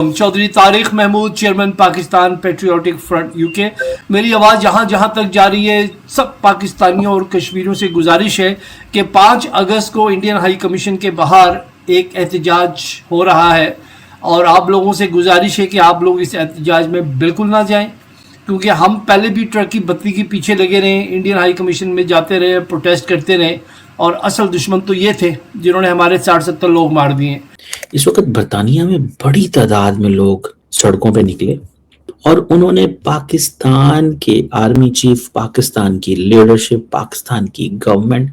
Chaudhary Tariq Mahmood, chairman Pakistan patriotic front UK. मेरी आवाज़ जहाँ जहाँ तक जा रही है, सब पाकिस्तानियों और कश्मीरियों से गुजारिश है कि 5 अगस्त को इंडियन हाई कमीशन के बाहर एक एहतजाज हो रहा है और आप लोगों से गुजारिश है कि आप लोग इस एहतजाज में बिल्कुल ना जाएं, क्योंकि हम पहले भी ट्रक की बत्ती के पीछे लगे रहे, इंडियन हाई कमीशन में जाते रहे, प्रोटेस्ट करते रहे, और असल दुश्मन तो ये थे जिन्होंने हमारे 60-70 लोग मार दिए। इस वक्त बरतानिया में बड़ी तादाद में लोग सड़कों पे निकले और उन्होंने पाकिस्तान के आर्मी चीफ, पाकिस्तान की लीडरशिप, पाकिस्तान की गवर्नमेंट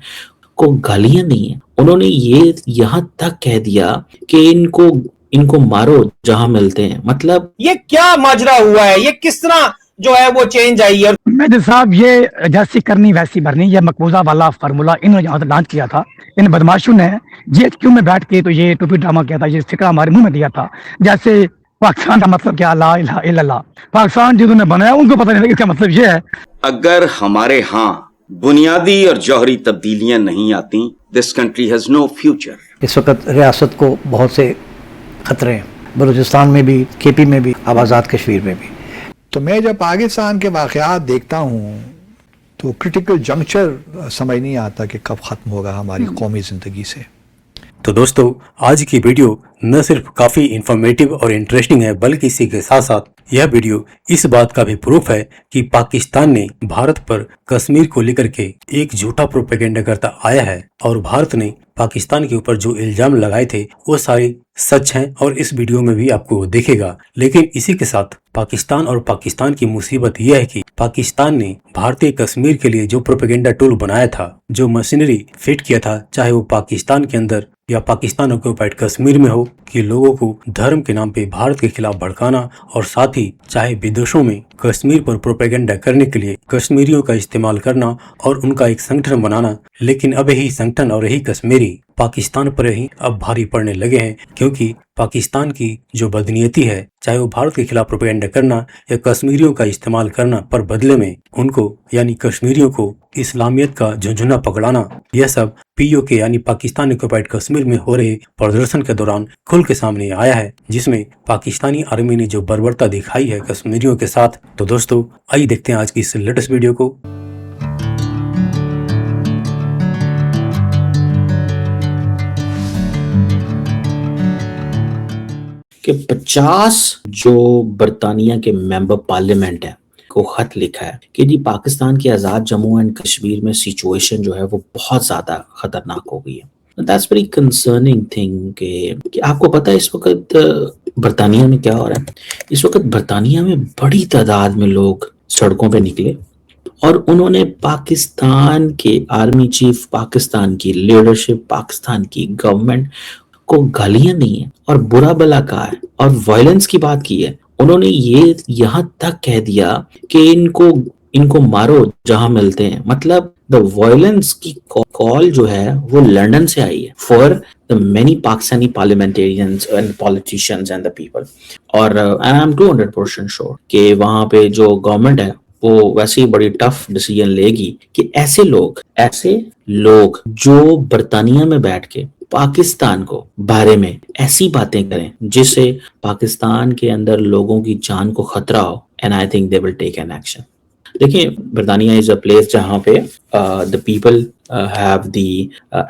को गालियां नहीं है, उन्होंने ये यहाँ तक कह दिया कि इनको मारो जहां मिलते हैं। मतलब ये क्या माजरा हुआ है, ये किस तरह जो है वो चेंज आई है। मेजर साहब, ये जैसी करनी वैसी भरनी, ये मकबूजा वाला फार्मूला इन्होंने यहाँ लॉन्च किया था। इन बदमाशों ने GHQ में बैठ के तो ये टोपी ड्रामा किया था, ये फिक्रा हमारे मुंह में दिया था, जैसे पाकिस्तान का मतलब क्या, ला इलाहा इल्लल्लाह। पाकिस्तान जिन्होंने बनाया उनको पता नहीं इसका मतलब ये है। अगर हमारे यहाँ बुनियादी और जौहरी तब्दीलियां नहीं आती, this country has no future. इस वक्त रियासत को बहुत से खतरे हैं, बलूचिस्तान में भी, KP में भी, अब आज़ाद कश्मीर में भी। तो मैं जब पाकिस्तान के वाक़यात देखता हूँ तो क्रिटिकल जंक्चर समझ नहीं आता कि कब ख़त्म होगा हमारी कौमी ज़िंदगी से। तो दोस्तों, आज की वीडियो न सिर्फ काफ़ी इंफॉर्मेटिव और इंटरेस्टिंग है, बल्कि इसी के साथ साथ यह वीडियो इस बात का भी प्रूफ है कि पाकिस्तान ने भारत पर कश्मीर को लेकर के एक झूठा प्रोपेगेंडा करता आया है और भारत ने पाकिस्तान के ऊपर जो इल्जाम लगाए थे वो सारे सच हैं और इस वीडियो में भी आपको दिखेगा। लेकिन इसी के साथ पाकिस्तान और पाकिस्तान की मुसीबत यह है कि पाकिस्तान ने भारतीय कश्मीर के लिए जो प्रोपेगेंडा टूल बनाया था, जो मशीनरी फिट किया था, चाहे वो पाकिस्तान के अंदर या पाकिस्तान ऑक्युपाइड कश्मीर में हो, कि लोगों को धर्म के नाम पे भारत के खिलाफ भड़काना और साथ ही चाहे विदेशों में कश्मीर पर प्रोपेगेंडा करने के लिए कश्मीरियों का इस्तेमाल करना और उनका एक संगठन बनाना। लेकिन अब यही संगठन और यही कश्मीरी पाकिस्तान पर ही अब भारी पड़ने लगे हैं, क्योंकि पाकिस्तान की जो बदनीयती है, चाहे वो भारत के खिलाफ प्रोपेगेंडा करना या कश्मीरियों का इस्तेमाल करना, पर बदले में उनको यानी कश्मीरियों को इस्लामियत का झुंझुना पकड़ाना, यह सब POK यानी पाकिस्तान ऑक्युपाइड कश्मीर में हो रहे प्रदर्शन के दौरान खुल के सामने आया है, जिसमें पाकिस्तानी आर्मी ने जो बर्बरता दिखाई है कश्मीरियों के साथ। तो दोस्तों, आइए देखते हैं आज की इस लेटेस्ट वीडियो को। कि 50 जो बरतानिया के मेंबर पार्लियामेंट है को खत लिखा है कि जी पाकिस्तान की आज़ाद जम्मू एंड कश्मीर में सिचुएशन जो है वो बहुत ज़्यादा खतरनाक हो गई है। दैट्स वेरी कंसर्निंग थिंग कि आपको पता है इस वक्त बरतानिया में क्या हो रहा है। इस वक्त बरतानिया में बड़ी तादाद में लोग सड़कों पे निकले और उन्होंने पाकिस्तान के आर्मी चीफ, पाकिस्तान की लीडरशिप, पाकिस्तान की गवर्नमेंट को गालियां नहीं है और बुरा भला कहा है और वायलेंस की बात की है। उन्होंने ये यहाँ तक कह दिया कि इनको मारो जहां मिलते हैं। मतलब द वायलेंस की कॉल जो है वो लंदन से आई है for the many Pakistani parliamentarians and politicians and the people. और आई एम 200% श्योर कि वहां पे जो गवर्नमेंट है वो वैसे ही बड़ी टफ डिसीजन लेगी कि ऐसे लोग जो बरतानिया में बैठ के पाकिस्तान को बारे में ऐसी बातें करें जिससे पाकिस्तान के अंदर लोगों की जान को खतरा हो, and I think they will take an action. देखिए, बरतानिया इज अ प्लेस जहां पे the people have the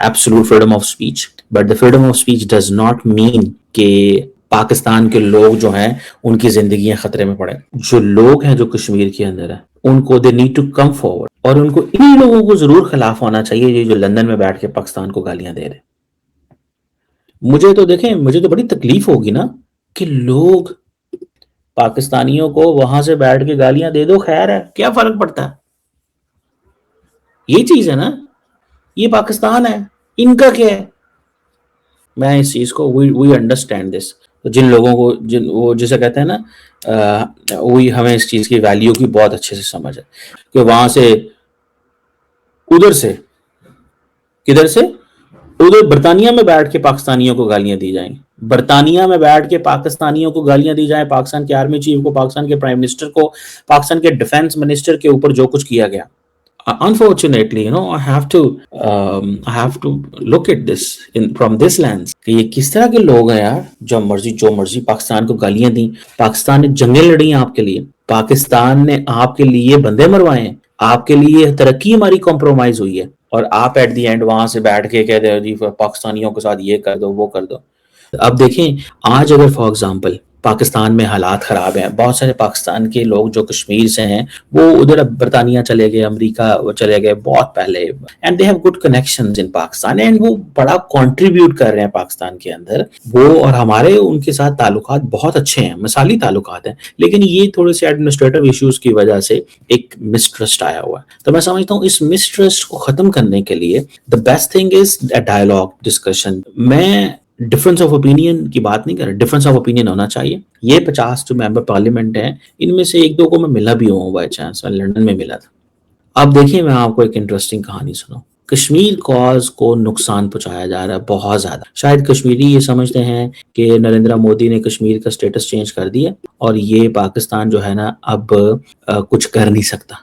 absolute freedom of speech, but the freedom of speech does not mean कि पाकिस्तान के लोग जो हैं उनकी जिंदगियां खतरे में पड़े। जो लोग हैं जो कश्मीर के अंदर है उनको they need to come forward, और उनको इन्हीं लोगों को जरूर खिलाफ होना चाहिए जो लंदन में बैठ के पाकिस्तान को गालियां दे रहे। मुझे तो बड़ी तकलीफ होगी ना कि लोग पाकिस्तानियों को वहां से बैठ के गालियां दे दो, खैर है, क्या फर्क पड़ता है। ये चीज है ना, ये पाकिस्तान है, इनका क्या है। मैं इस चीज को वी अंडरस्टैंड दिस। तो जिन लोगों को वो जिसे कहते हैं ना, वही हमें इस चीज की वैल्यू की बहुत अच्छे से समझ है कि वहां से उधर से किधर से उधर बरतानिया में बैठ के पाकिस्तानियों को गालियां दी जाएंगी, बरतानिया में बैठ के पाकिस्तानियों को गालियां दी जाए, पाकिस्तान के आर्मी चीफ को, पाकिस्तान के प्राइम मिनिस्टर को, पाकिस्तान के डिफेंस मिनिस्टर के ऊपर जो कुछ किया गया। unfortunately, I have to look at this from this lens کہ یہ کس طرح کے لوگ ہیں یار, جو مرضی پاکستان کو گالیاں دیں. پاکستان نے جنگیں لڑی ہیں آپ کے لیے, پاکستان نے آپ کے لیے بندے مروائے ہیں, آپ کے لیے ترقی ہماری کمپرومائز ہوئی ہے, اور آپ ایٹ دی اینڈ وہاں سے بیٹھ کے کہتے ہیں جی پاکستانیوں کے ساتھ یہ کر دو وہ کر دو. اب دیکھیں آج اگر فار ایگزامپل پاکستان میں حالات خراب ہیں, بہت سارے پاکستان کے لوگ جو کشمیر سے ہیں وہ ادھر برطانیہ چلے گئے, امریکہ چلے گئے بہت پہلے, and they have good connections in Pakistan, and وہ بڑا کنٹریبیوٹ کر رہے ہیں پاکستان کے اندر, وہ اور ہمارے ان کے ساتھ تعلقات بہت اچھے ہیں, مثالی تعلقات ہیں. لیکن یہ تھوڑے سے ایڈمنسٹریٹو ایشوز کی وجہ سے ایک مسٹرسٹ آیا ہوا ہے. تو میں سمجھتا ہوں اس مسٹرسٹ کو ختم کرنے کے لیے the best thing is a dialogue discussion. میں ڈفرنس آف اوپینین کی بات نہیں کر رہا, ڈفرنس آف اوپینین ہونا چاہیے. یہ 50 جو ممبر پارلیمنٹ ہیں ان میں سے 1-2 کو میں ملا بھی ہوں بائی چانس, میں لندن میں ملا تھا. اب دیکھیں میں آپ کو ایک انٹرسٹنگ کہانی سناؤں. کشمیر کاز کو نقصان پہنچایا جا رہا ہے بہت زیادہ. شاید کشمیری یہ سمجھتے ہیں کہ نریندر مودی نے کشمیر کا سٹیٹس چینج کر دیا اور یہ پاکستان جو ہے نا اب کچھ کر نہیں سکتا,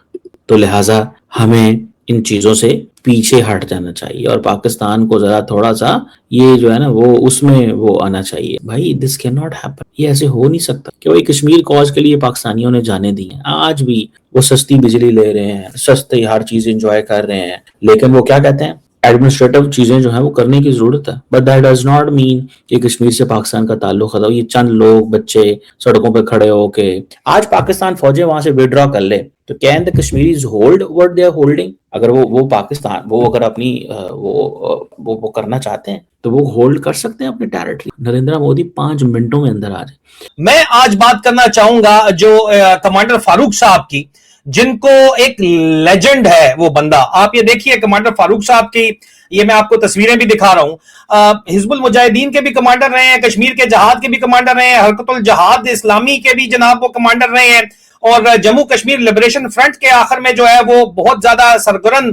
تو لہٰذا ہمیں ان چیزوں سے پیچھے ہٹ جانا چاہیے اور پاکستان کو ذرا تھوڑا سا یہ جو ہے نا وہ اس میں وہ آنا چاہیے. بھائی دس کین ناٹ ہیپن, یہ ایسے ہو نہیں سکتا کہ وہی کشمیر کاز کے لیے پاکستانیوں نے جانے دی ہیں. آج بھی وہ سستی بجلی لے رہے ہیں, سستی ہر چیز انجوائے کر رہے ہیں, لیکن وہ کیا کہتے ہیں ایڈمنسٹریٹو چیزیں جو ہیں وہ کرنے کی ضرورت ہے. But that does not mean کہ کشمیر سے پاکستان کا تعلق ختم. یہ چند لوگ بچے سڑکوں پہ کھڑے ہو کے آج پاکستان فوجیں وہاں سے ودرا کر لے تو can the Kashmiris hold what they are holding. اگر وہ پاکستان وہ اگر اپنی وہ کرنا چاہتے ہیں تو وہ ہولڈ کر سکتے ہیں اپنی ٹیریٹری. نریندر مودی 5 منٹوں میں اندر آ جائے. میں آج بات کرنا چاہوں گا جو کمانڈر فاروق صاحب کی, جن کو ایک لیجنڈ ہے وہ بندہ. آپ یہ دیکھیے کمانڈر فاروق صاحب کی, یہ میں آپ کو تصویریں بھی دکھا رہا ہوں. حزب المجاہدین کے بھی کمانڈر رہے ہیں, کشمیر کے جہاد کے بھی کمانڈر رہے ہیں, حرکت الجہاد اسلامی کے بھی جناب وہ کمانڈر رہے ہیں, اور جموں کشمیر لبریشن فرنٹ کے آخر میں جو ہے وہ بہت زیادہ سرگرم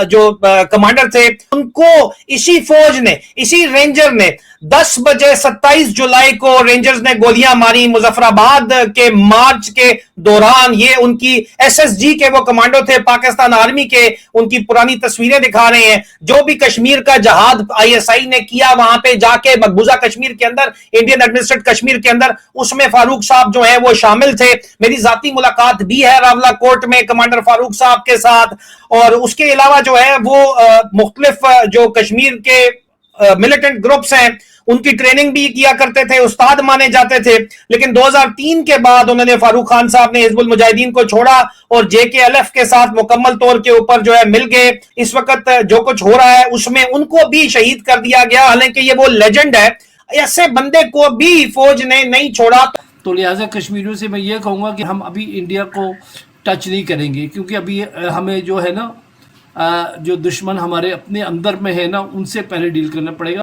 جو کمانڈر تھے. ان کو اسی فوج نے, اسی رینجر نے 10 بجے 27 جولائی کو رینجرز نے گولیاں ماری مظفر آباد کے مارچ کے دوران. یہ ان کی ایس ایس جی کے وہ کمانڈو تھے, پاکستان آرمی کے. ان کی پرانی تصویریں دکھا رہے ہیں. جو بھی کشمیر کا جہاد آئی ایس آئی نے کیا وہاں پہ جا کے مقبوضہ کشمیر کے اندر, انڈین ایڈمنسٹریٹ کشمیر کے اندر, اس میں فاروق صاحب جو ہیں وہ شامل تھے. میری ذاتی ملاقات بھی ہے راولہ کورٹ میں کمانڈر فاروق صاحب کے ساتھ. اور اس کے علاوہ جو ہے وہ مختلف جو کشمیر کے ملیٹنٹ گروپس ہیں ان کی ٹریننگ بھی کیا کرتے تھے, استاد مانے جاتے تھے. لیکن 2003 کے بعد انہوں نے فاروق خان صاحب نے حزب المجاہدین کو چھوڑا اور جے کے ایل ایف کے ساتھ مکمل طور کے اوپر جو ہے مل گئے. اس وقت جو کچھ ہو رہا ہے اس میں ان کو بھی شہید کر دیا گیا, حالانکہ یہ وہ لیجنڈ ہے. ایسے بندے کو بھی فوج نے نہیں چھوڑا. تو لہٰذا کشمیریوں سے میں یہ کہوں گا کہ ہم ابھی انڈیا کو ٹچ نہیں کریں گے, کیونکہ ابھی ہمیں جو ہے نا جو دشمن ہمارے اپنے اندر میں ہے نا ان سے پہلے ڈیل کرنا پڑے گا.